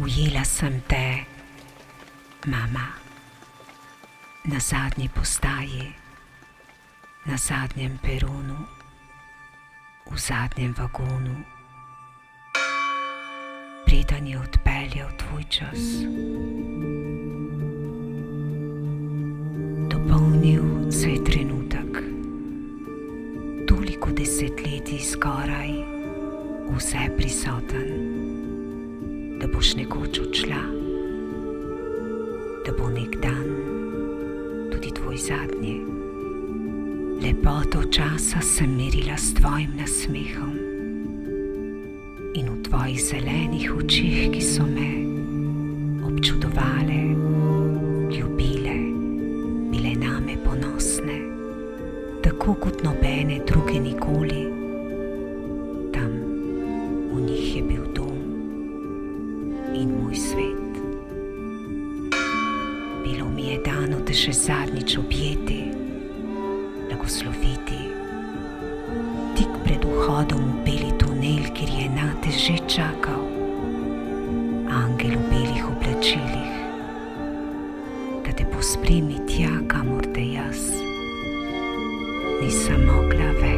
Ujela sem te, mama, na zadnji postaji, na zadnjem peronu, v zadnjem vagonu, preden je odpeljal tvoj čas. Dopolnil se je trenutek, toliko desetletij skoraj, vse prisoten, da boš nekoč odšla, da bo nek dan tudi tvoj zadnji. Lepoto časa sem merila s tvojim nasmehom in v tvojih zelenih očih, ki so me občudovale, ljubile, bile name ponosne, tako kot nobene druge nikoli. Tam v njih je bil dom in moj svet. Bilo mi je dano te še zadnjič objeti, blagosloviti, tik pred vhodom v beli tunel, kjer je nate že čakal angel v belih oblačilih, da te pospremi tja, kamor te jaz nisem mogla več.